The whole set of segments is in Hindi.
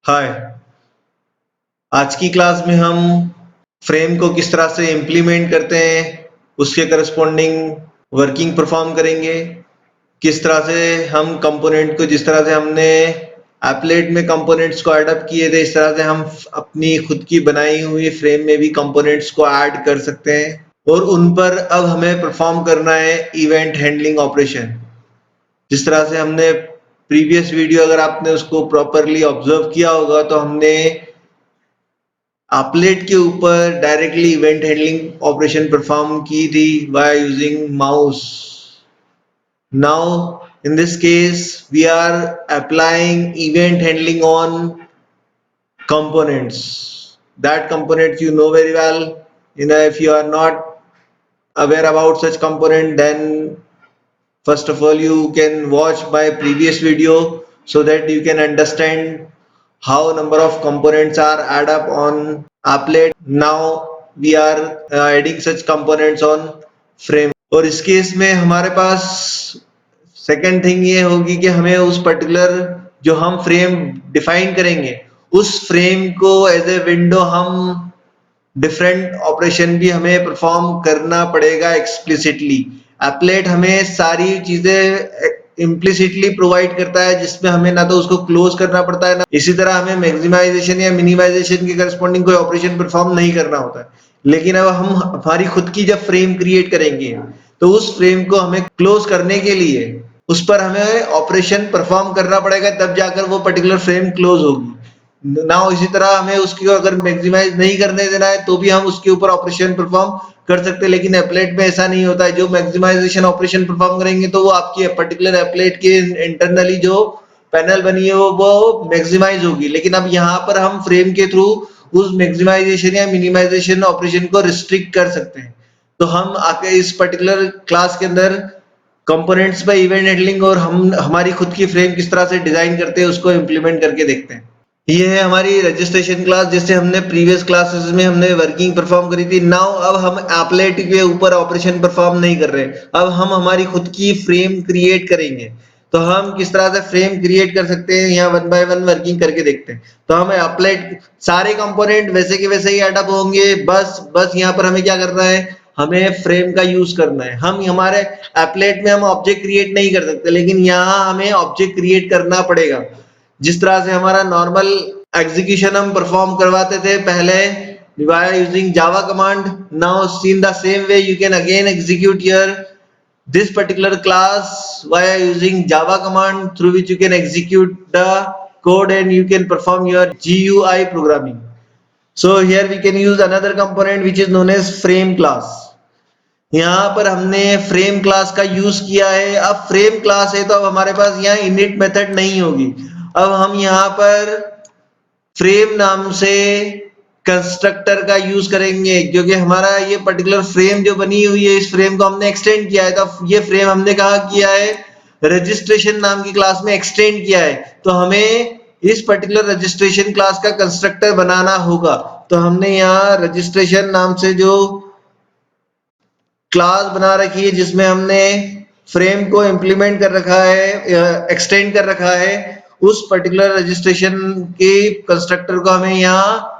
हाय। आज की क्लास में हम फ्रेम को किस तरह से इम्प्लीमेंट करते हैं, उसके करस्पॉन्डिंग वर्किंग परफॉर्म करेंगे। किस तरह से हम कंपोनेंट को, जिस तरह से हमने एप्लेट में कंपोनेंट्स को एडअप किए थे, इस तरह से हम अपनी खुद की बनाई हुई फ्रेम में भी कंपोनेंट्स को ऐड कर सकते हैं और उन पर अब हमें परफॉर्म करना है इवेंट हैंडलिंग ऑपरेशन। जिस तरह से हमने प्रीवियस वीडियो, अगर आपने उसको प्रॉपरली ऑब्जर्व किया होगा, तो हमने एप्लेट के ऊपर directly event handling operation perform की थी by using mouse. Now, in this case, we are applying event handling on components. That components you know very well. If you are not aware about such component, then first of all, you can watch my previous video so that you can understand how number of components are add up on applet. Now we are adding such components on frame. और इस केस में हमारे पास सेकेंड थिंग ये होगी कि हमें उस पर्टिकुलर जो हम फ्रेम डिफाइन करेंगे, उस फ्रेम को एज ए विंडो हम डिफरेंट ऑपरेशन भी हमें परफॉर्म करना पड़ेगा एक्सप्लिसिटली। एप्लेट हमें सारी चीजें इम्प्लिसिटली प्रोवाइड करता है, जिसमें हमें ना तो उसको क्लोज करना पड़ता है, ना इसी तरह हमें मैक्सिमाइजेशन या मिनिमाइजेशन के करस्पॉन्डिंग कोई ऑपरेशन परफॉर्म नहीं करना होता है। लेकिन अब हम हमारी खुद की जब फ्रेम क्रिएट करेंगे, तो उस फ्रेम को हमें क्लोज करने के लिए उस पर हमें ऑपरेशन परफॉर्म करना पड़ेगा, तब जाकर वो पर्टिकुलर फ्रेम क्लोज होगी ना। इसी तरह हमें उसकी अगर मैक्सिमाइज नहीं करने देना है तो भी हम उसके ऊपर ऑपरेशन परफॉर्म कर सकते हैं, लेकिन एप्लेट में ऐसा नहीं होता है। जो मैक्सिमाइजेशन ऑपरेशन परफॉर्म करेंगे तो वो आपकी पर्टिकुलर एप्लेट के इंटरनली जो पैनल बनी है वो मैक्सिमाइज होगी, लेकिन अब यहाँ पर हम फ्रेम के थ्रू उस मैक्सिमाइजेशन या मिनिमाइजेशन ऑपरेशन को रिस्ट्रिक्ट कर सकते हैं। तो हम आके इस पर्टिकुलर क्लास के अंदर कंपोनेंट्स पे इवेंट हैंडलिंग और हम हमारी खुद की फ्रेम किस तरह से डिजाइन करते हैं उसको इम्प्लीमेंट करके देखते हैं। ये है हमारी रजिस्ट्रेशन क्लास, जिससे हमने प्रीवियस क्लासेस में हमने वर्किंग परफॉर्म करी थी। नाउ अब हम एप्लेट के ऊपर ऑपरेशन परफॉर्म नहीं कर रहे, अब हम हमारी खुद की फ्रेम क्रिएट करेंगे। तो हम किस तरह से फ्रेम क्रिएट कर सकते हैं, यहाँ वन बाय वन वर्किंग करके देखते हैं। तो हमें एप्लेट सारे कंपोनेंट वैसे के वैसे ही एडअप होंगे, बस यहाँ पर हमें क्या करना है, हमें फ्रेम का यूज करना है। हम हमारे एप्लेट में हम ऑब्जेक्ट क्रिएट नहीं कर सकते, लेकिन यहाँ हमें ऑब्जेक्ट क्रिएट करना पड़ेगा। जिस तरह से हमारा नॉर्मल एग्जीक्यूशन हम परफॉर्म करवाते थे पहले via using Java command, now in the same way you can again execute here this particular class via using Java command, through which you can execute the code and you can perform your GUI programming. So here we can use another component which is known as frame class. यहाँ पर हमने फ्रेम क्लास का यूज किया है। अब फ्रेम क्लास है तो अब हमारे पास यहाँ इनिट मेथड नहीं होगी। अब हम यहाँ पर फ्रेम नाम से कंस्ट्रक्टर का यूज करेंगे, क्योंकि हमारा ये पर्टिकुलर फ्रेम जो बनी हुई है, इस फ्रेम को हमने एक्सटेंड किया है। तो ये फ्रेम हमने कहा किया है, रजिस्ट्रेशन नाम की क्लास में एक्सटेंड किया है। तो हमें इस पर्टिकुलर रजिस्ट्रेशन क्लास का कंस्ट्रक्टर बनाना होगा। तो हमने यहाँ रजिस्ट्रेशन नाम से जो क्लास बना रखी है, जिसमें हमने फ्रेम को इंप्लीमेंट कर रखा है, एक्सटेंड कर रखा है, उस पर्टिकुलर रजिस्ट्रेशन के कंस्ट्रक्टर को हमें यहाँ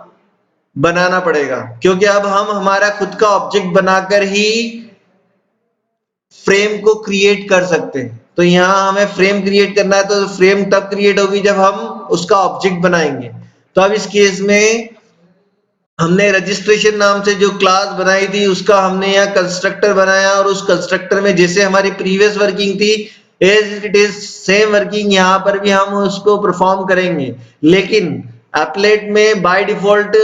बनाना पड़ेगा, क्योंकि अब हम हमारा खुद का ऑब्जेक्ट बनाकर ही फ्रेम को क्रिएट कर सकते हैं। तो यहाँ हमें फ्रेम क्रिएट करना है, तो फ्रेम तब क्रिएट होगी जब हम उसका ऑब्जेक्ट बनाएंगे। तो अब इस केस में हमने रजिस्ट्रेशन नाम से जो क्लास बनाई थी, उसका हमने यहाँ कंस्ट्रक्टर बनाया, और उस कंस्ट्रक्टर में जैसे हमारी प्रीवियस वर्किंग थी, as it is same working यहाँ पर भी हम उसको परफॉर्म करेंगे। लेकिन एप्लेट में बाय डिफॉल्ट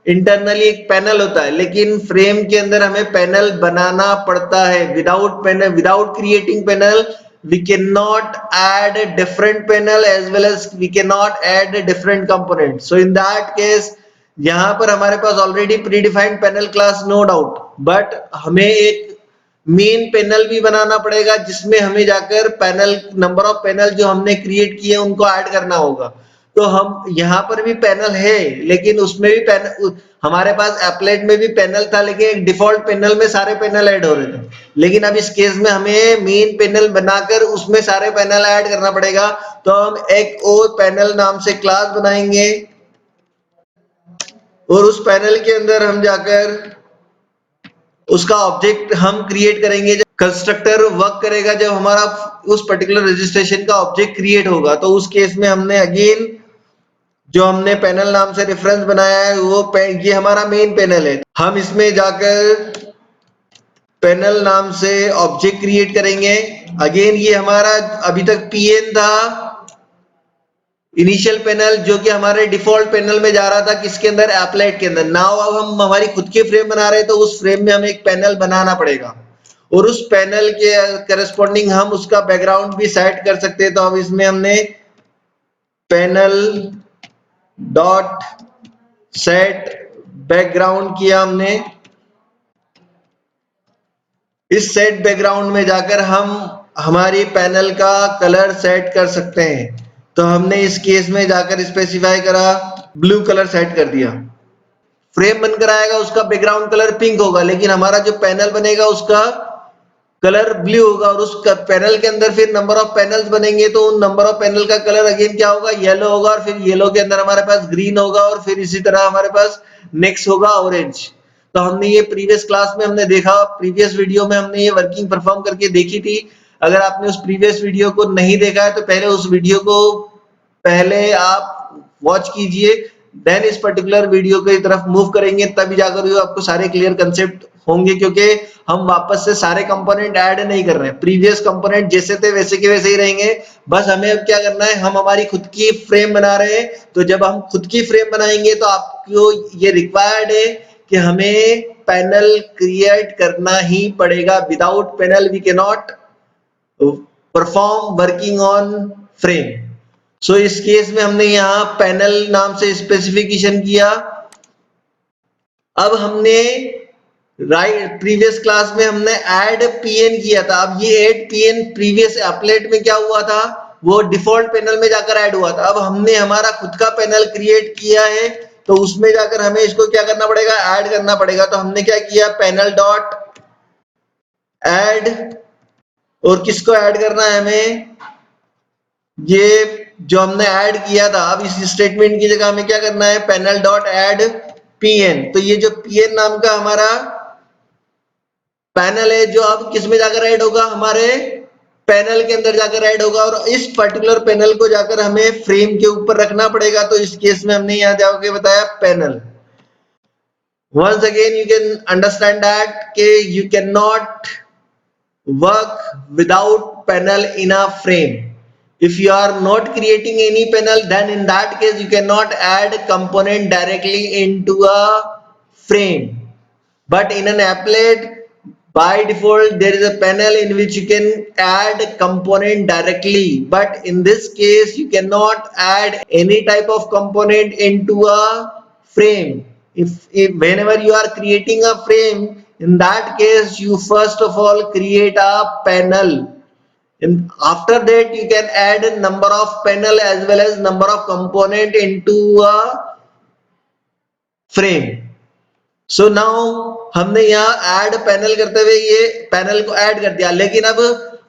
इंटरनली एक पैनल होता है, लेकिन फ्रेम के अंदर हमें पैनल बनाना पड़ता है। Without panel, without creating panel we cannot add a different panel, as well as we cannot add a different component. So in that case, यहाँ पर हमारे पास already predefined panel class, no doubt, but हमें एक मेन पैनल भी बनाना पड़ेगा, जिसमें हमें जाकर पैनल नंबर ऑफ पैनल जो हमने क्रिएट किए उनको ऐड करना होगा। तो हम यहाँ पर भी पैनल है, लेकिन उसमें भी पैनल, हमारे पास एप्लेट में भी पैनल था, लेकिन एक डिफॉल्ट पैनल में सारे पैनल ऐड हो रहे थे। लेकिन अब इस केस में हमें मेन पैनल बनाकर उसमें सारे पैनल ऐड करना पड़ेगा। तो हम एक और पैनल नाम से क्लास बनाएंगे और उस पैनल के अंदर हम जाकर उसका ऑब्जेक्ट हम क्रिएट करेंगे। जब कंस्ट्रक्टर वर्क करेगा, जब हमारा उस पर्टिकुलर रजिस्ट्रेशन का ऑब्जेक्ट क्रिएट होगा, तो उस केस में हमने अगेन जो हमने पैनल नाम से रेफरेंस बनाया है वो ये हमारा मेन पैनल है। हम इसमें जाकर पैनल नाम से ऑब्जेक्ट क्रिएट करेंगे। अगेन ये हमारा अभी तक पीएन था, इनिशियल पैनल, जो कि हमारे डिफॉल्ट पैनल में जा रहा था, किसके अंदर, एप्लेट के अंदर। नाउ अब हम हमारी खुद की फ्रेम बना रहे हैं, तो उस फ्रेम में हमें एक पैनल बनाना पड़ेगा और उस पैनल के करस्पॉन्डिंग हम उसका बैकग्राउंड भी सेट कर सकते हैं। तो अब इसमें हमने पैनल डॉट सेट बैकग्राउंड किया हमने। इस सेट बैकग्राउंड में जाकर हम हमारी पैनल का कलर सेट कर सकते हैं। तो हमने इस केस में जाकर स्पेसिफाई करा, ब्लू कलर सेट कर दिया। फ्रेम बनकर आएगा, उसका बैकग्राउंड कलर पिंक होगा, लेकिन हमारा जो पैनल बनेगा उसका कलर ब्लू होगा। और उस पैनल के अंदर फिर नंबर ऑफ पैनल्स बनेंगे, तो उन नंबर ऑफ पैनल का कलर अगेन क्या होगा, येलो होगा। और फिर येलो के अंदर हमारे पास ग्रीन होगा, और फिर इसी तरह हमारे पास नेक्स्ट होगा ऑरेंज। तो हमने ये प्रीवियस क्लास में हमने देखा, प्रीवियस वीडियो में हमने ये वर्किंग परफॉर्म करके देखी थी। अगर आपने उस प्रीवियस वीडियो को नहीं देखा है तो पहले उस वीडियो को पहले आप वॉच कीजिए, देन इस पर्टिकुलर वीडियो की तरफ मूव करेंगे, तभी जाकर आपको सारे क्लियर कंसेप्ट होंगे। क्योंकि हम वापस से सारे कंपोनेंट ऐड नहीं कर रहे हैं, प्रीवियस कंपोनेंट जैसे थे वैसे के वैसे ही रहेंगे। बस हमें अब क्या करना है, हम हमारी खुद की फ्रेम बना रहे हैं। तो जब हम खुद की फ्रेम बनाएंगे तो आपको ये रिक्वायर्ड है कि हमें पैनल क्रिएट करना ही पड़ेगा। Without panel we can not perform working on frame. So इस केस में हमने यहाँ पैनल नाम से स्पेसिफिकेशन किया। अब हमने प्रीवियस क्लास में हमने ऐड पीएन किया था। अब ये ऐड पीएन प्रीवियस एप्लेट में क्या हुआ था, वो डिफॉल्ट पैनल में जाकर ऐड हुआ था। अब हमने हमारा खुद का पैनल क्रिएट किया है, तो उसमें जाकर हमें इसको क्या करना पड़ेगा, ऐड करना पड़ेगा। तो हमने क्या किया, पैनल डॉट ऐड, और किसको ऐड करना है हमें, ये जो हमने ऐड किया था। अब इस स्टेटमेंट की जगह हमें क्या करना है, पैनल डॉट ऐड पीएन। तो ये जो पीएन नाम का हमारा पैनल है, जो अब किस में जाकर ऐड होगा, हमारे पैनल के अंदर जाकर ऐड होगा। और इस पर्टिकुलर पैनल को जाकर हमें फ्रेम के ऊपर रखना पड़ेगा। तो इस केस में हमने यहाँ जाकर बताया panel. once again you can understand that you cannot work without panel in a frame. If you are not creating any panel, then in that case you cannot add component directly into a frame. But in an applet, by default there is a panel in which you can add component directly. But in this case you cannot add any type of component into a frame. If whenever you are creating a frame, in that case you first of all create a panel, and after that you can add a number of panel as well as number of component into a frame. So now हमने यहाँ ऐड पैनल करते हुए ये पैनल को ऐड कर दिया। लेकिन अब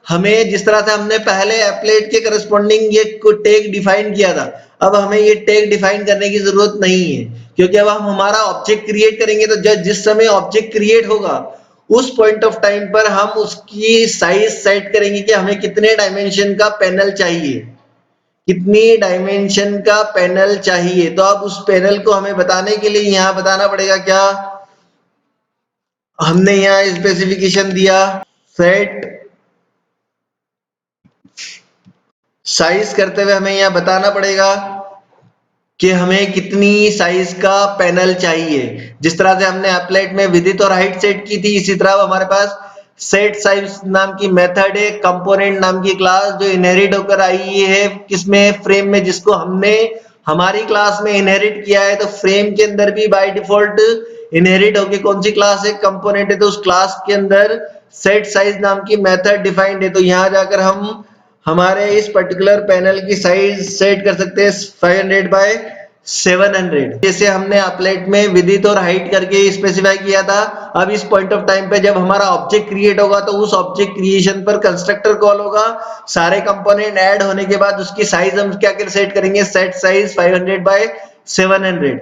हमें जिस तरह से हमने पहले एप्लेट के करस्पॉन्डिंग ये टैग डिफाइन किया था, अब हमें ये टैग डिफाइन करने की जरूरत नहीं है। क्योंकि अब हम हमारा ऑब्जेक्ट क्रिएट करेंगे, तो जिस समय ऑब्जेक्ट क्रिएट होगा उस पॉइंट ऑफ टाइम पर हम उसकी साइज सेट करेंगे कि हमें कितने डायमेंशन का पैनल चाहिए, कितनी डायमेंशन का पैनल चाहिए। तो अब उस पैनल को हमें बताने के लिए यहाँ बताना पड़ेगा क्या, हमने यहाँ स्पेसिफिकेशन दिया, सेट साइज करते हुए हमें यहाँ बताना पड़ेगा कि हमें कितनी साइज का पैनल चाहिए। जिस तरह से हमने एप्लेट में विड्थ और हाइट सेट की थी, इसी तरह हमारे पास सेट साइज नाम की मेथड है, कंपोनेंट नाम की क्लास जो इनहेरिट होकर आई है किसमें, फ्रेम में, जिसको हमने हमारी क्लास में इनहेरिट किया है। तो फ्रेम के अंदर भी बाय डिफॉल्ट इनहेरिट होके कौन सी क्लास है, कंपोनेंट है। तो उस क्लास के अंदर सेट साइज नाम की मेथड डिफाइंड है। तो यहाँ जाकर हम हमारे इस पर्टिकुलर पैनल की साइज सेट कर सकते हैं 500 बाय 700। जैसे हमने अपलेट में विड्थ और हाइट करके स्पेसिफाई किया था। अब इस पॉइंट ऑफ टाइम पे जब हमारा ऑब्जेक्ट क्रिएट होगा तो उस ऑब्जेक्ट क्रिएशन पर कंस्ट्रक्टर कॉल होगा। सारे कंपोनेंट ऐड होने के बाद उसकी साइज हम क्या क्या सेट करेंगे, सेट साइज 500 बाय 700।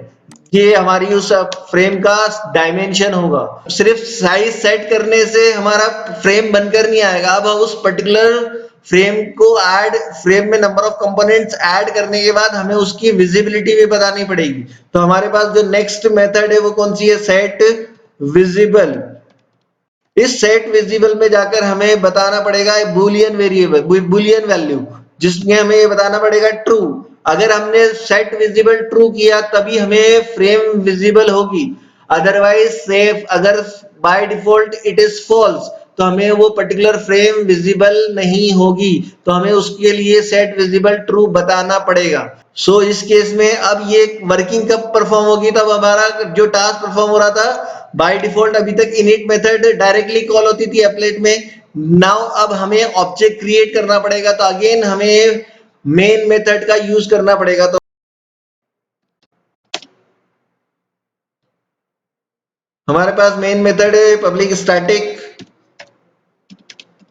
ये हमारी उस फ्रेम का डायमेंशन होगा। सिर्फ साइज सेट करने से हमारा फ्रेम बनकर नहीं आएगा। अब हम उस पर्टिकुलर फ्रेम को ऐड, फ्रेम में नंबर ऑफ कंपोनेंट्स ऐड करने के बाद हमें उसकी विजिबिलिटी भी बतानी पड़ेगी। तो हमारे पास जो नेक्स्ट मेथड है वो कौन सी है, सेट विजिबल। इस सेट विजिबल में जाकर हमें बताना पड़ेगा बुलियन वेरिएबल, बुलियन वैल्यू, जिसमें हमें ये बताना पड़ेगा ट्रू। अगर हमने सेट विजिबल ट्रू किया तभी हमें फ्रेम विजिबल होगी। अदरवाइज सेफ, अगर by default it is false तो हमें वो पर्टिकुलर फ्रेम विजिबल नहीं होगी। तो हमें उसके लिए सेट विजिबल ट्रू बताना पड़ेगा। सो इस केस में अब ये वर्किंग कब परफॉर्म होगी, तब हमारा जो टास्क परफॉर्म हो रहा था बाय डिफॉल्ट अभी तक इनिट मेथड डायरेक्टली कॉल होती थी एप्लेट में। नाउ अब हमें ऑब्जेक्ट क्रिएट करना पड़ेगा तो अगेन हमें मेन मेथड का यूज करना पड़ेगा। तो हमारे पास मेन मेथड है पब्लिक स्टैटिक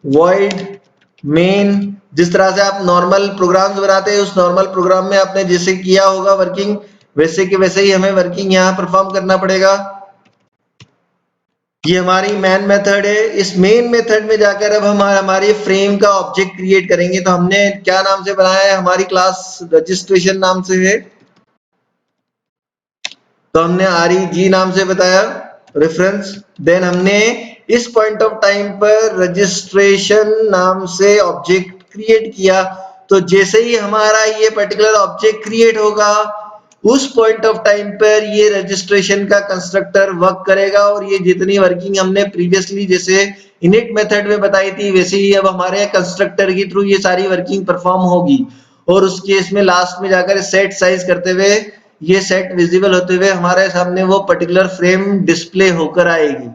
वॉइड मेन। जिस तरह से आप नॉर्मल प्रोग्राम्स बनाते हैं उस नॉर्मल प्रोग्राम में आपने जैसे किया होगा वर्किंग, वैसे के वैसे ही हमें वर्किंग यहाँ परफॉर्म करना पड़ेगा। ये हमारी मेन मेथड है। इस मेन मेथड में जाकर अब हम हमारी फ्रेम का ऑब्जेक्ट क्रिएट करेंगे। तो हमने क्या नाम से बनाया है, हमारी क्लास रजिस्ट्रेशन नाम से है। तो हमने REG नाम से बताया रेफरेंस। देन हमने इस पॉइंट ऑफ टाइम पर रजिस्ट्रेशन नाम से ऑब्जेक्ट क्रिएट किया। तो जैसे ही हमारा ये पर्टिकुलर ऑब्जेक्ट क्रिएट होगा उस पॉइंट ऑफ टाइम पर ये रजिस्ट्रेशन का कंस्ट्रक्टर वर्क करेगा और ये जितनी वर्किंग हमने प्रीवियसली जैसे इनिट मेथड में बताई थी वैसे ही अब हमारे कंस्ट्रक्टर के थ्रू ये सारी वर्किंग परफॉर्म होगी। और उस केस में लास्ट में जाकर सेट साइज करते हुए ये सेट विजिबल होते हुए हमारे सामने वो पर्टिकुलर फ्रेम डिस्प्ले होकर आएगी।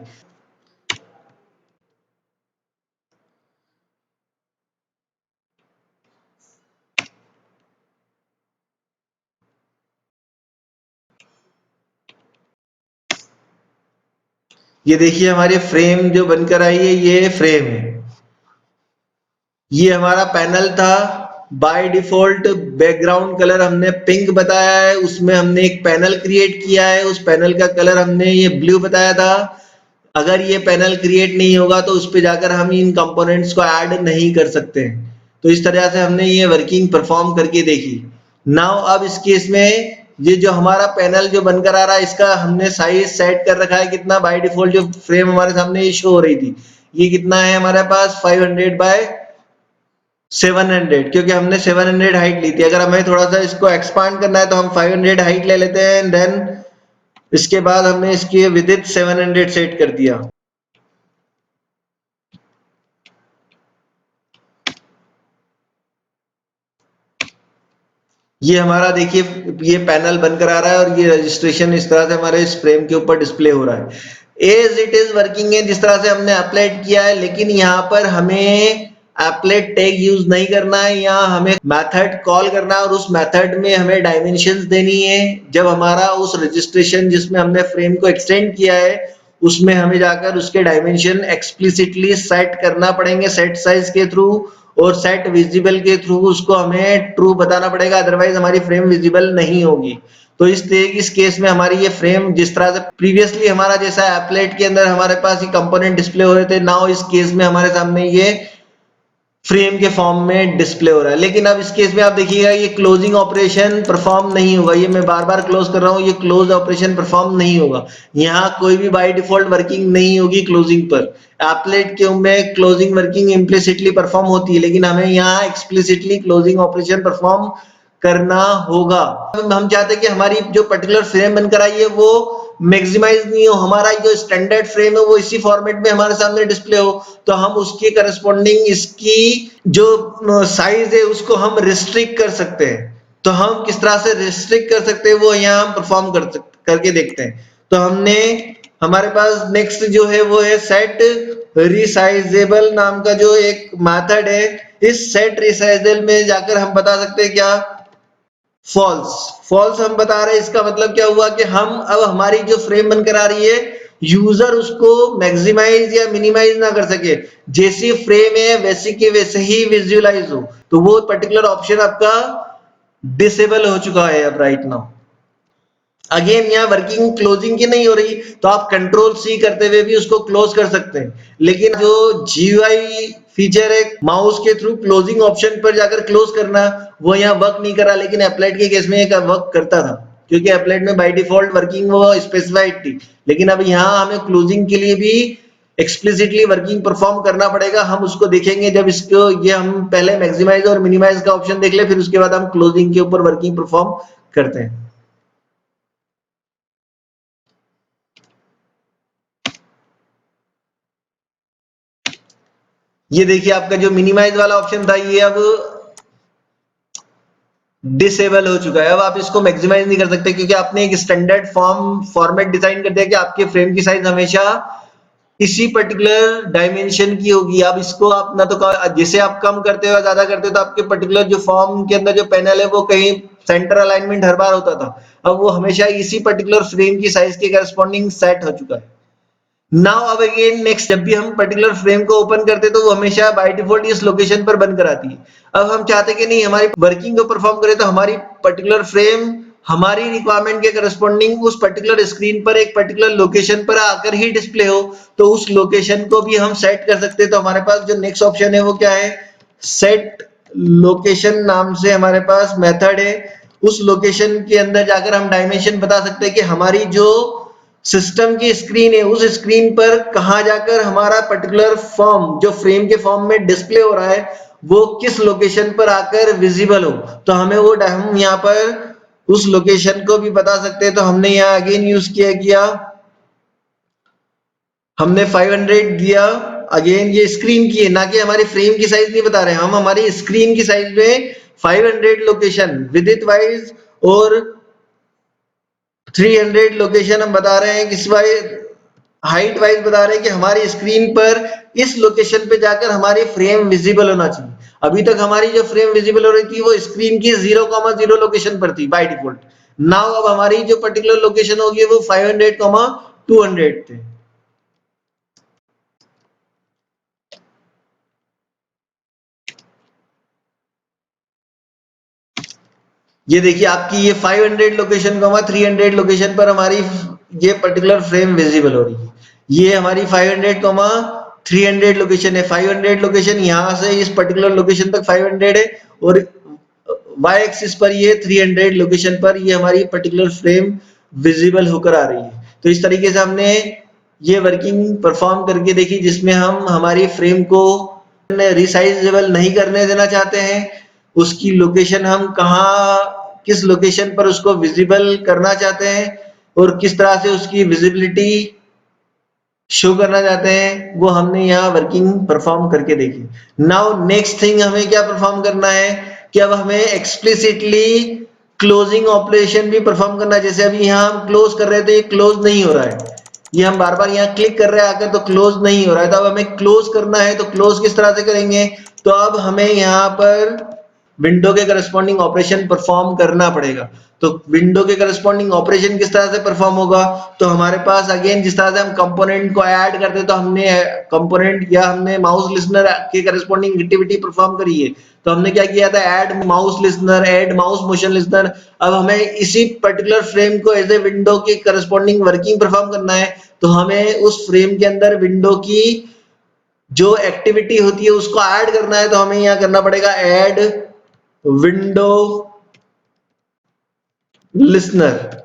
ये देखिए हमारी फ्रेम जो बनकर आई है, ये फ्रेम है। ये हमारा पैनल था। बाय डिफॉल्ट बैकग्राउंड कलर हमने पिंक बताया है, उसमें हमने एक पैनल क्रिएट किया है, उस पैनल का कलर हमने ये ब्लू बताया था। अगर ये पैनल क्रिएट नहीं होगा तो उस पे जाकर हम इन कंपोनेंट्स को ऐड नहीं कर सकते। तो इस तरह से हमने ये वर्किंग परफॉर्म करके देखी। नाउ अब इस केस में ये जो हमारा पैनल जो बनकर आ रहा है इसका हमने साइज सेट कर रखा है कितना, बाय डिफॉल्ट जो फ्रेम हमारे सामने ये शो हो रही थी ये कितना है हमारे पास 500 बाय 700, क्योंकि हमने 700 हाइट ली थी। अगर हमें थोड़ा सा इसको एक्सपांड करना है तो हम 500 हाइट ले लेते हैं। देन इसके बाद हमने इसकी विड्थ 700 सेट कर दिया। ये हमारा देखिए ये पैनल बनकर आ रहा है और ये रजिस्ट्रेशन इस तरह से हमारे इस फ्रेम के ऊपर डिस्प्ले हो रहा है। एज इट इज वर्किंग है जिस तरह से हमने अप्लाइड किया है, लेकिन यहाँ पर हमें एप्लेट टैग यूज नहीं करना है। यहाँ हमें मेथड कॉल करना है और उस मेथड में हमें डायमेंशंस देनी है। जब हमारा उस रजिस्ट्रेशन जिसमें हमने फ्रेम को एक्सटेंड किया है उसमें हमें जाकर उसके डायमेंशन एक्सप्लिसिटली सेट करना पड़ेंगे सेट साइज के थ्रू, और सेट विजिबल के थ्रू उसको हमें ट्रू बताना पड़ेगा, अदरवाइज हमारी फ्रेम विजिबल नहीं होगी। तो इस केस में हमारी ये फ्रेम जिस तरह से प्रीवियसली हमारा जैसा एप्लेट के अंदर हमारे पास ये कंपोनेंट डिस्प्ले हो रहे थे, नाउ इस केस में हमारे सामने ये फ्रेम के फॉर्म में डिस्प्ले हो रहा है। लेकिन अब इस केस में आप देखिएगा ये क्लोजिंग ऑपरेशन परफॉर्म नहीं होगा। ये मैं बार बार क्लोज कर रहा हूँ, ये क्लोज ऑपरेशन परफॉर्म नहीं होगा। यहाँ कोई भी बाय डिफॉल्ट वर्किंग नहीं होगी क्लोजिंग पर। एप्लेट के में क्लोजिंग वर्किंग इम्प्लिसिटली परफॉर्म होती है, लेकिन हमें यहाँ एक्सप्लिसिटली क्लोजिंग ऑपरेशन परफॉर्म करना होगा। हम चाहते हैं कि हमारी जो पर्टिकुलर फ्रेम बनकर आई है वो मैक्सिमाइज नहीं हो, हमारा जो स्टैंडर्ड फ्रेम है वो इसी फॉर्मेट में हमारे सामने डिस्प्ले हो। तो हम उसके करस्पॉन्डिंग इसकी जो साइज है उसको हम रिस्ट्रिक्ट कर सकते हैं। तो हम किस तरह से रिस्ट्रिक्ट कर सकते हैं वो यहाँ हम परफॉर्म करके देखते हैं। तो हमने हमारे पास नेक्स्ट जो है वो है सेट रिसाइजेबल नाम का जो एक मेथड है। इस सेट रिसाइजेबल में जाकर हम बता सकते हैं क्या, फॉल्स। फॉल्स हम बता रहे हैं, इसका मतलब क्या हुआ कि हम अब हमारी जो फ्रेम बनकर आ रही है यूजर उसको मैक्सिमाइज या मिनिमाइज ना कर सके, जैसी फ्रेम है वैसी के वैसे ही विजुअलाइज हो, तो वो पर्टिकुलर ऑप्शन आपका डिसेबल हो चुका है अब राइट नाउ। अगेन यहाँ वर्किंग क्लोजिंग की नहीं हो रही, तो आप कंट्रोल सी करते हुए भी उसको क्लोज कर सकते हैं, लेकिन जो जीयूआई फीचर है माउस के थ्रू क्लोजिंग ऑप्शन पर जाकर क्लोज करना, वो यहाँ वर्क नहीं करा, लेकिन एप्लेट के केस में एक वर्क करता था, क्योंकि एप्लेट में बाय डिफॉल्ट वर्किंग वो स्पेसिफाइड थी। लेकिन अब यहाँ हमें क्लोजिंग के लिए भी एक्सप्लिसिटली वर्किंग परफॉर्म करना पड़ेगा। हम उसको देखेंगे जब इसको ये हम पहले मैक्सिमाइज और मिनिमाइज का ऑप्शन देख ले, फिर उसके बाद हम क्लोजिंग के ऊपर वर्किंग परफॉर्म करते हैं। ये देखिए आपका जो मिनिमाइज वाला ऑप्शन था ये अब डिसेबल हो चुका है। अब आप इसको मैक्सिमाइज नहीं कर सकते, क्योंकि आपने एक स्टैंडर्ड फॉर्मेट डिजाइन कर दिया कि आपके फ्रेम की साइज हमेशा इसी पर्टिकुलर डायमेंशन की होगी। अब इसको आप ना तो जैसे आप कम करते हो ज्यादा करते हो तो आपके पर्टिकुलर जो फॉर्म के अंदर जो पैनल है वो कहीं सेंटर अलाइनमेंट हर बार होता था, अब वो हमेशा इसी पर्टिकुलर फ्रेम की साइज के करस्पॉन्डिंग सेट हो चुका है। नाउ अब अगेन नेक्स्ट जब भी हम पर्टिकुलर फ्रेम को ओपन करते हैं तो वो हमेशा बाय डिफॉल्ट इस लोकेशन पर बंद कराती है। अब हम चाहते कि नहीं हमारी वर्किंग को परफॉर्म करे तो हमारी पर्टिकुलर फ्रेम हमारी रिक्वायरमेंट के करस्पॉन्डिंग उस पर्टिकुलर स्क्रीन पर एक पर्टिकुलर लोकेशन पर आकर ही डिस्प्ले हो, तो उस लोकेशन को भी हम सेट कर सकते हैं। तो हमारे पास जो नेक्स्ट ऑप्शन है वो क्या है, सेट लोकेशन नाम से हमारे पास मेथड है। उस लोकेशन के अंदर जाकर हम डायमेंशन बता सकते हैं कि हमारी जो सिस्टम की स्क्रीन है उस स्क्रीन पर कहां जाकर हमारा पर्टिकुलर फॉर्म जो फ्रेम के फॉर्म में डिस्प्ले हो रहा है वो किस लोकेशन पर आकर विजिबल हो, तो हमें वो हम यहाँ पर उस लोकेशन को भी बता सकते हैं। तो हमने यहाँ अगेन यूज किया हमने 500 दिया। अगेन ये स्क्रीन की है ना कि हमारी फ्रेम की साइज नहीं बता रहे, हम हमारी स्क्रीन की साइज में 500 लोकेशन विदित वाइज और 300 लोकेशन हम बता रहे हैं किस वाइज, हाइट वाइज बता रहे हैं कि हमारी स्क्रीन पर इस लोकेशन पे जाकर हमारी फ्रेम विजिबल होना चाहिए। अभी तक हमारी जो फ्रेम विजिबल हो रही थी वो स्क्रीन की 0,0 लोकेशन पर थी बाय डिफॉल्ट। नाउ अब हमारी जो पर्टिकुलर लोकेशन होगी वो 500,200 थे। ये देखिए आपकी ये 500 लोकेशन 300 लोकेशन पर हमारी ये पर्टिकुलर फ्रेम विजिबल हो रही है। ये हमारी 500 300 लोकेशन है। 500 लोकेशन यहाँ से इस पर्टिकुलर लोकेशन तक 500 है और y एक्सिस पर ये 300 लोकेशन पर ये हमारी पर्टिकुलर फ्रेम विजिबल होकर आ रही है। तो इस तरीके से हमने ये वर्किंग परफॉर्म करके देखी, जिसमें हम हमारी फ्रेम को रिसाइजेबल नहीं करने देना चाहते हैं, उसकी लोकेशन हम कहाँ किस लोकेशन पर उसको विजिबल करना चाहते हैं और किस तरह से उसकी विजिबिलिटी शो करना चाहते हैं, वो हमने यहाँ वर्किंग परफॉर्म करके देखी। नाउ नेक्स्ट थिंग हमें क्या परफॉर्म करना है कि अब हमें एक्सप्लिसिटली क्लोजिंग ऑपरेशन भी परफॉर्म करना है। जैसे अभी यहाँ हम क्लोज कर रहे थे, ये क्लोज नहीं हो रहा है, ये हम बार बार यहाँ क्लिक कर रहे हैं आकर तो क्लोज नहीं हो रहा है। तो अब हमें क्लोज करना है, तो क्लोज किस तरह से करेंगे, तो अब हमें यहाँ पर विंडो के करस्पॉन्डिंग ऑपरेशन परफॉर्म करना पड़ेगा। तो विंडो के करस्पॉन्डिंग ऑपरेशन किस तरह से परफॉर्म होगा, तो हमारे पास अगेन जिस तरह से हम कंपोनेंट को ऐड करते हैं, तो हमने कंपोनेंट या हमने माउस लिसनर के करस्पॉन्डिंग एक्टिविटी परफॉर्म करी है। तो हमने क्या किया था, add mouse listener, add mouse motion listener. अब हमें इसी पर्टिकुलर फ्रेम को एज ए विंडो की करस्पॉन्डिंग वर्किंग परफॉर्म करना है, तो हमें उस फ्रेम के अंदर विंडो की जो एक्टिविटी होती है उसको ऐड करना है। तो हमें यहाँ करना पड़ेगा ऐड विंडो लिसनर।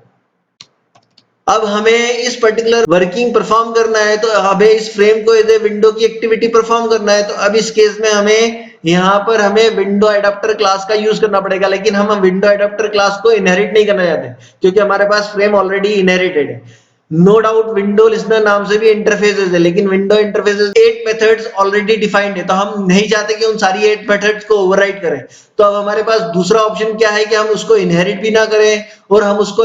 अब हमें इस पर्टिकुलर वर्किंग परफॉर्म करना है, तो हमें इस फ्रेम को एज ए विंडो की एक्टिविटी परफॉर्म करना है। तो अब इस केस में हमें यहाँ पर हमें विंडो एडाप्टर क्लास का यूज करना पड़ेगा, लेकिन हम विंडो एडाप्टर क्लास को इनहेरिट नहीं करना चाहते क्योंकि हमारे पास फ्रेम ऑलरेडी इनहेरिटेड है। नो डाउट विंडो लिसनर नाम से भी इंटरफेसेस है, लेकिन window interfaces 8 methods already defined है, तो हम नहीं चाहते कि उन सारी 8 मेथड्स को ओवरराइड करें। तो अब हमारे पास दूसरा ऑप्शन क्या है कि हम उसको इनहेरिट भी ना करें और हम उसको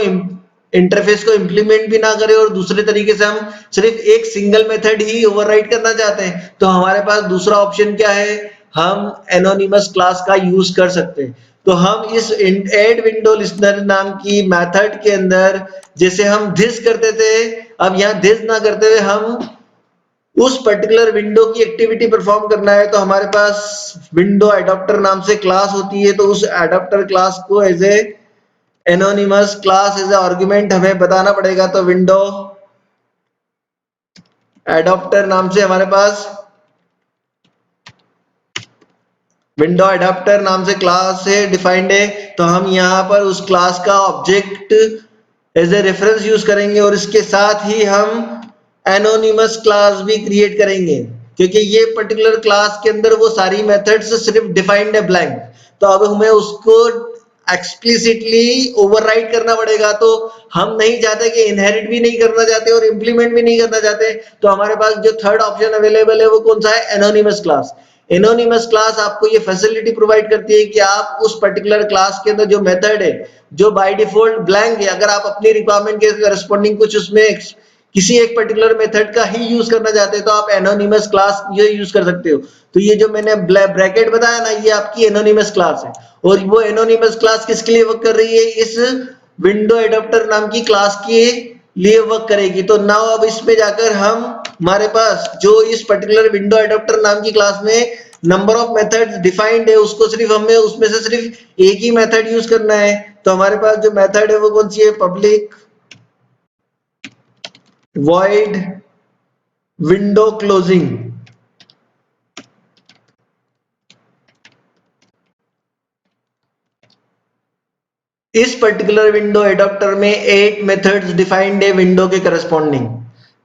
इंटरफेस को इंप्लीमेंट भी ना करें और दूसरे तरीके से हम सिर्फ एक सिंगल मेथड ही ओवरराइड करना चाहते हैं, तो हमारे पास दूसरा ऑप्शन क्या है, हम एनोनिमस क्लास का यूज कर सकते हैं। तो हम इस ऐड विंडो लिस्नर नाम की मेथड के अंदर जैसे हम दिस करते थे, अब यहाँ दिस ना करते हुए हम उस पर्टिकुलर विंडो की एक्टिविटी परफॉर्म करना है, तो हमारे पास विंडो अडॉप्टर नाम से क्लास होती है। तो उस अडॉप्टर क्लास को as a anonymous class as a argument हमें बताना पड़ेगा। तो विंडो एडॉप्टर नाम से हमारे पास विंडो एडाप्टर नाम से क्लास है डिफाइंड है। तो हम यहाँ पर उस क्लास का object as a reference use करेंगे और इसके साथ ही हम एनोनिमस क्लास भी क्रिएट करेंगे, क्योंकि ये पर्टिकुलर क्लास के अंदर वो सारी मेथड्स सिर्फ डिफाइंड है ब्लैंक। तो अब हमें उसको एक्सप्लिसिटली ओवरराइड करना पड़ेगा। तो हम नहीं चाहते कि इनहेरिट भी नहीं करना चाहते और इंप्लीमेंट भी नहीं करना चाहते। तो हमारे पास जो थर्ड ऑप्शन अवेलेबल है वो कौन सा है, एनोनिमस क्लास। एनोनिमस क्लास आपको ये फैसिलिटी प्रोवाइड करती है कि आप उस पर्टिकुलर क्लास के अंदर जो मेथड है जो बाय डिफॉल्ट ब्लैंक है, अगर आप अपनी रिक्वायरमेंट के करस्पॉन्डिंग कुछ उसमें किसी एक पर्टिकुलर मेथड का ही यूज करना चाहते हैं, तो आप एनोनिमस क्लास ये यूज कर सकते हो। तो ये जो मैंने ब्रैकेट बताया ना, ये आपकी एनोनिमस क्लास है और वो एनोनिमस क्लास किसके लिए वर्क कर रही है, इस विंडो एडाप्टर नाम की क्लास के लिए वर्क करेगी। तो नाउ अब इसमें जाकर हम हमारे पास जो इस पर्टिकुलर विंडो एडाप्टर नाम की क्लास में नंबर ऑफ मेथड्स डिफाइंड है, उसको सिर्फ हमें उसमें से सिर्फ एक ही मेथड यूज करना है। तो हमारे पास जो मेथड है वो कौन सी है, पब्लिक void window closing। इस पर्टिकुलर विंडो एडाप्टर में 8 मेथड्स डिफाइंड है विंडो के करस्पॉन्डिंग,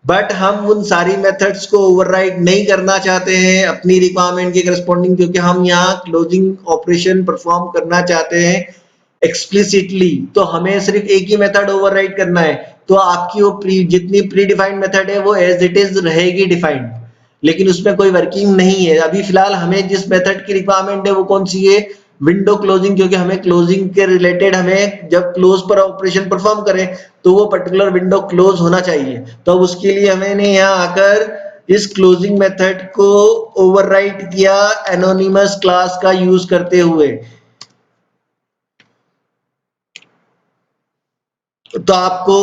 बट हम उन सारी मेथड्स को ओवरराइड नहीं करना चाहते हैं अपनी रिक्वायरमेंट के करस्पॉन्डिंग, क्योंकि हम यहाँ क्लोजिंग ऑपरेशन परफॉर्म करना चाहते हैं एक्सप्लिसिटली। तो हमें सिर्फ एक ही मेथड ओवरराइड करना है। तो आपकी वो जितनी प्री डिफाइंड मेथड है वो एज इट इज रहेगी डिफाइंड, लेकिन उसमें कोई वर्किंग नहीं है। अभी फिलहाल हमें जिस मेथड की रिक्वायरमेंट है वो कौन सी है, विंडो क्लोजिंग, क्योंकि हमें क्लोजिंग के रिलेटेड हमें जब क्लोज पर ऑपरेशन परफॉर्म करें तो वो पर्टिकुलर विंडो क्लोज होना चाहिए। तो उसके लिए हमने यहाँ आकर इस क्लोजिंग मेथड को ओवरराइड किया एनोनिमस क्लास का यूज करते हुए। तो आपको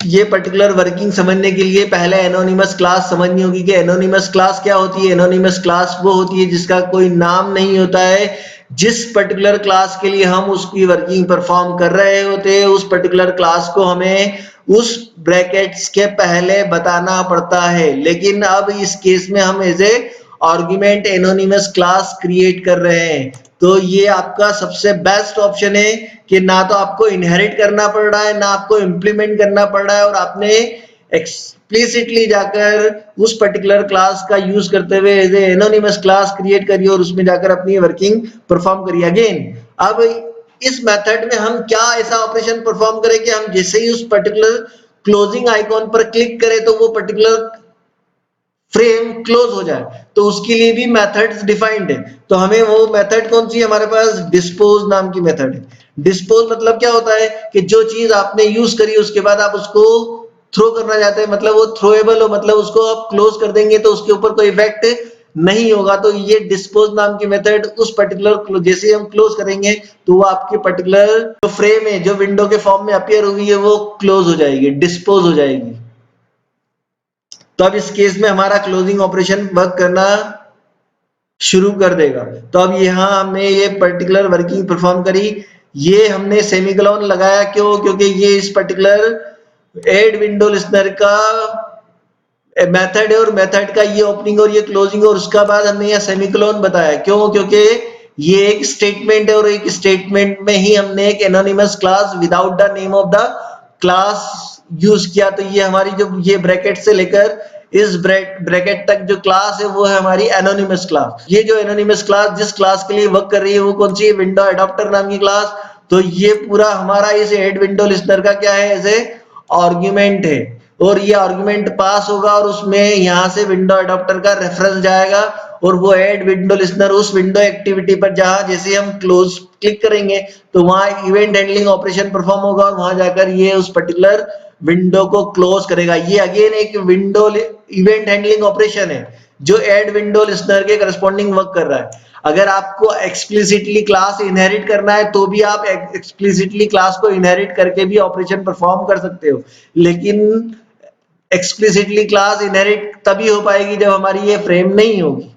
ये पर्टिकुलर वर्किंग समझने के लिए पहले एनोनिमस क्लास समझनी होगी कि एनोनिमस क्लास क्या होती है। एनोनिमस क्लास वो होती है जिसका कोई नाम नहीं होता है, जिस पर्टिकुलर क्लास के लिए हम उसकी वर्किंग परफॉर्म कर रहे होते हैं उस पर्टिकुलर क्लास को हमें उस ब्रैकेट्स के पहले बताना पड़ता है। लेकिन अब इस केस में हम as a argument anonymous class create कर रहे हैं। तो ये आपका सबसे बेस्ट ऑप्शन है कि ना तो आपको इनहेरिट करना पड़ रहा है, ना आपको इम्प्लीमेंट करना पड़ रहा है, और आपने एक्सप्लिसिटली जाकर उस पर्टिकुलर क्लास का यूज करते हुए as a anonymous class create करिए और उसमें जाकर अपनी वर्किंग परफॉर्म करिए। अगेन अब इस मेथड में हम क्या ऐसा ऑपरेशन परफॉर्म करें कि हम जैसे ही उस पर्टिकुलर क्लोजिंग आइकॉन पर क्लिक करें तो वो पर्टिकुलर फ्रेम क्लोज हो जाए। तो उसके लिए भी मेथड्स डिफाइंड है। तो हमें वो मेथड कौन सी है, हमारे पास डिस्पोज नाम की मेथड है। डिस्पोज मतलब क्या होता है कि जो चीज आपने यूज करी उसके बाद आप उसको थ्रो करना चाहते हैं, मतलब वो थ्रोएबल हो, मतलब उसको आप क्लोज कर देंगे तो उसके ऊपर कोई इफेक्ट नहीं होगा। तो ये डिस्पोज नाम की मेथड उस पर्टिकुलर जैसे हम क्लोज करेंगे तो वो आपके पर्टिकुलर जो फ्रेम है जो विंडो के फॉर्म में अपीयर हुई है वो क्लोज हो जाएगी, डिस्पोज हो जाएगी। तो अब इस केस में हमारा क्लोजिंग ऑपरेशन वर्क करना शुरू कर देगा। तो अब यहाँ हमने ये पर्टिकुलर वर्किंग परफॉर्म करी, ये हमने सेमीकोलन लगाया क्यों, क्योंकि ये इस पर्टिकुलर ऐड विंडो लिस्नर का मेथड है और मेथड का ये ओपनिंग और ये क्लोजिंग, और उसका बाद हमने यहाँ सेमीकोलन बताया क्यों, क्योंकि ये एक स्टेटमेंट है और एक स्टेटमेंट में ही हमने एक anonymous class without the name of the class use किया। तो ये हमारी जो ये ब्रैकेट से लेकर इस ब्रैकेट तक जो क्लास है वो है हमारी एनोनिमस क्लास। ये जो एनोनिमस क्लास जिस क्लास के लिए वर्क कर रही है वो कौन सी है, विंडो एडाप्टर नाम की क्लास। तो ये पूरा हमारा इस ऐड विंडो लिस्नर का क्या है, ऐसे आर्गुमेंट है और ये आर्गुमेंट पास होगा और उसमें यहाँ से विंडो एडाप्टर का रेफरेंस जाएगा और वो ऐड विंडो लिस्नर उस विंडो एक्टिविटी पर जहां जैसे हम क्लोज क्लिक करेंगे तो वहां इवेंट हैंडलिंग ऑपरेशन परफॉर्म होगा और वहां जाकर ये उस पर्टिकुलर विंडो को क्लोज करेगा। ये अगेन एक विंडो इवेंट हैंडलिंग ऑपरेशन है जो ऐड विंडो लिस्नर के करस्पॉन्डिंग वर्क कर रहा है। अगर आपको एक्सप्लिसिटली क्लास इनहेरिट करना है तो भी आप एक्सप्लिसिटली क्लास को इनहेरिट करके भी ऑपरेशन परफॉर्म कर सकते हो, लेकिन एक्सप्लिसिटली क्लास इनहेरिट तभी हो पाएगी जब हमारी ये फ्रेम नहीं होगी।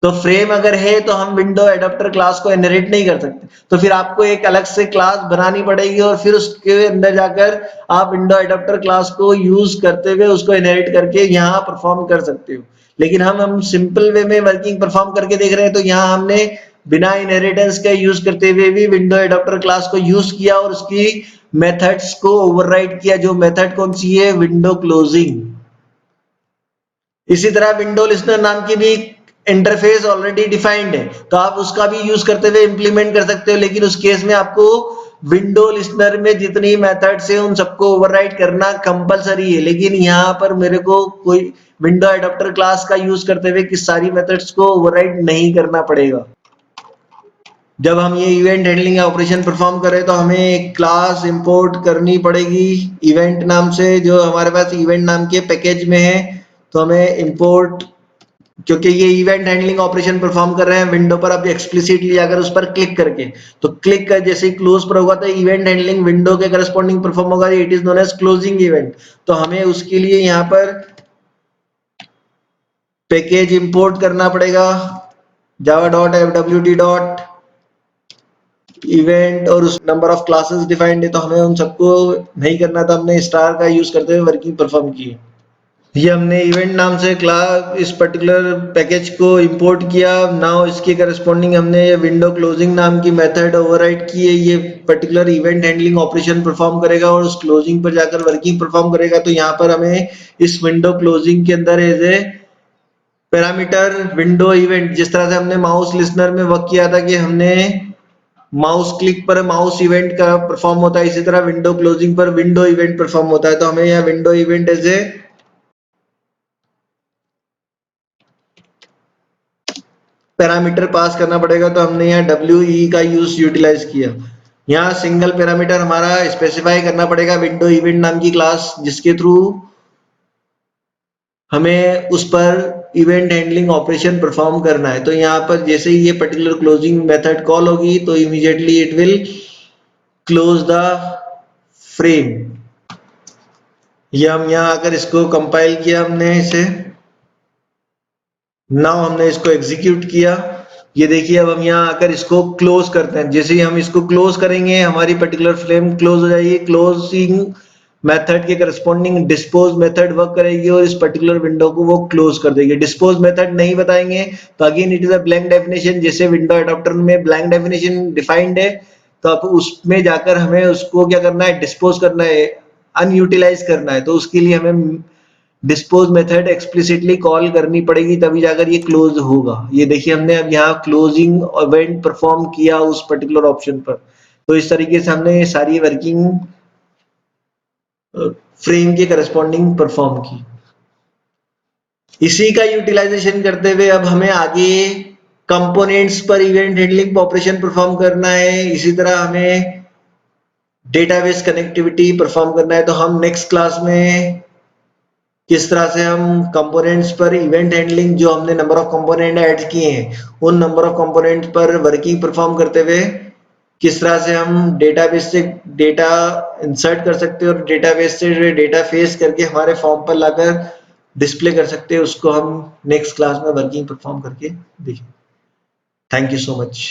तो फ्रेम अगर है तो हम विंडो एडाप्टर क्लास को इनहेरिट नहीं कर सकते, तो फिर आपको एक अलग से क्लास बनानी पड़ेगी और फिर उसके अंदर जाकर आप विंडो एडाप्टर क्लास को यूज करते हुए उसको इनहेरिट करके यहाँ परफॉर्म कर सकते हो। लेकिन हम सिंपल वे में वर्किंग परफॉर्म करके देख रहे हैं, तो यहाँ हमने बिना इनहेरिटेंस के यूज करते हुए भी विंडो एडाप्टर क्लास को यूज किया और उसकी मेथड्स को ओवरराइड किया। जो मेथड कौन सी है? Window closing. इसी तरह विंडो लिस्नर नाम की भी इंटरफेस ऑलरेडी डिफाइंड है, तो आप उसका भी यूज करते हुए इंप्लीमेंट कर सकते हो, लेकिन उस केस में आपको विंडो लिस्नर में जितनी मेथड्स है उन सबको ओवरराइड करना कंपलसरी है। लेकिन यहाँ पर मेरे को कोई विंडो एडाप्टर क्लास का यूज करते हुए किस सारी मेथड्स को ओवरराइड नहीं करना पड़ेगा। जब हम ये इवेंट हैंडलिंग ऑपरेशन परफॉर्म करें तो हमें एक क्लास इंपोर्ट करनी पड़ेगी इवेंट नाम से, जो हमारे पास इवेंट नाम के पैकेज में है। तो हमें इंपोर्ट, क्योंकि ये इवेंट हैंडलिंग ऑपरेशन परफॉर्म कर रहे हैं विंडो पर, अब एक्सप्लिसिटली अगर उस पर क्लिक करके, तो क्लिक कर जैसे ही क्लोज पर होगा तो इवेंट हैंडलिंग विंडो के करस्पॉन्डिंग परफॉर्म होगा। It is known as closing event. तो हमें उसके लिए यहाँ पर पैकेज इंपोर्ट करना पड़ेगा java.fwd इवेंट, और उस नंबर ऑफ क्लासेस डिफाइंड है तो हमें उन सबको नहीं करना था, हमने स्टार का यूज करते हुए वर्किंग परफॉर्म की। ये हमने इवेंट नाम से क्लास इस पर्टिकुलर पैकेज को इंपोर्ट किया। नाउ इसके करस्पॉन्डिंग हमने ये विंडो क्लोजिंग नाम की मेथड ओवरराइड की है। ये particular event handling operation perform करेगा और उस क्लोजिंग पर जाकर वर्किंग परफॉर्म करेगा। तो यहाँ पर हमें इस विंडो क्लोजिंग के अंदर as a parameter window event, जिस तरह से हमने माउस लिस्नर में वर्क किया था कि हमने माउस क्लिक पर माउस इवेंट का परफॉर्म होता है, इसी तरह विंडो क्लोजिंग पर विंडो इवेंट परफॉर्म होता है। तो हमें यहाँ window event as a parameter pass करना पड़ेगा। तो हमने यहाँ WE का यूटिलाइज किया। यहाँ सिंगल पैरामीटर हमारा स्पेसिफाई करना पड़ेगा विंडो इवेंट नाम की क्लास, जिसके थ्रू हमें उस पर इवेंट हैंडलिंग ऑपरेशन परफॉर्म करना है। तो यहाँ पर जैसे ही ये पर्टिकुलर क्लोजिंग मेथड कॉल होगी तो immediately it will close the frame. ये हम यहाँ आकर इसको कंपाइल किया हमने इसे, नाउ हमने इसको एग्जीक्यूट किया। ये देखिए अब हम यहाँ आकर इसको क्लोज करते हैं। जैसे ही हम इसको क्लोज करेंगे हमारी पर्टिकुलर फ्रेम क्लोज हो जाएगी। क्लोजिंग मेथड के करस्पॉन्डिंग डिस्पोज मेथड वर्क करेगी और इस पर्टिकुलर विंडो को वो क्लोज कर देगी। डिस्पोज मेथड नहीं बताएंगे तो again it is a blank definition. जैसे विंडो एडाप्टर में ब्लैंक डेफिनेशन डिफाइंड है, तो अब उसमें जाकर हमें उसको क्या करना है? डिस्पोज करना है, अनयूटिलाइज करना है। तो उसके लिए हमें डिस्पोज मेथड एक्सप्लिसिटली कॉल करनी पड़ेगी, तभी जाकर ये क्लोज होगा। ये देखिए हमने अब यहाँ क्लोजिंग इवेंट परफॉर्म किया उस पर्टिकुलर ऑप्शन पर। तो इस तरीके से हमने सारी वर्किंग फ्रेम के करस्पॉन्डिंग परफॉर्म की। इसी का यूटिलाइजेशन करते हुए अब हमें आगे कंपोनेंट्स पर इवेंट हैंडलिंग ऑपरेशन परफॉर्म करना है। इसी तरह हमें डेटाबेस कनेक्टिविटी परफॉर्म करना है। तो हम नेक्स्ट क्लास में किस तरह से हम कंपोनेंट्स पर इवेंट हैंडलिंग, जो हमने नंबर ऑफ कंपोनेंट ऐड किए हैं उन नंबर ऑफ कंपोनेंट पर वर्किंग परफॉर्म करते हुए किस तरह से हम डेटाबेस से डेटा इंसर्ट कर सकते हैं और डेटाबेस से डेटा फेस करके हमारे फॉर्म पर लाकर डिस्प्ले कर सकते हैं, उसको हम नेक्स्ट क्लास में वर्किंग परफॉर्म करके देखेंगे। Thank you so much.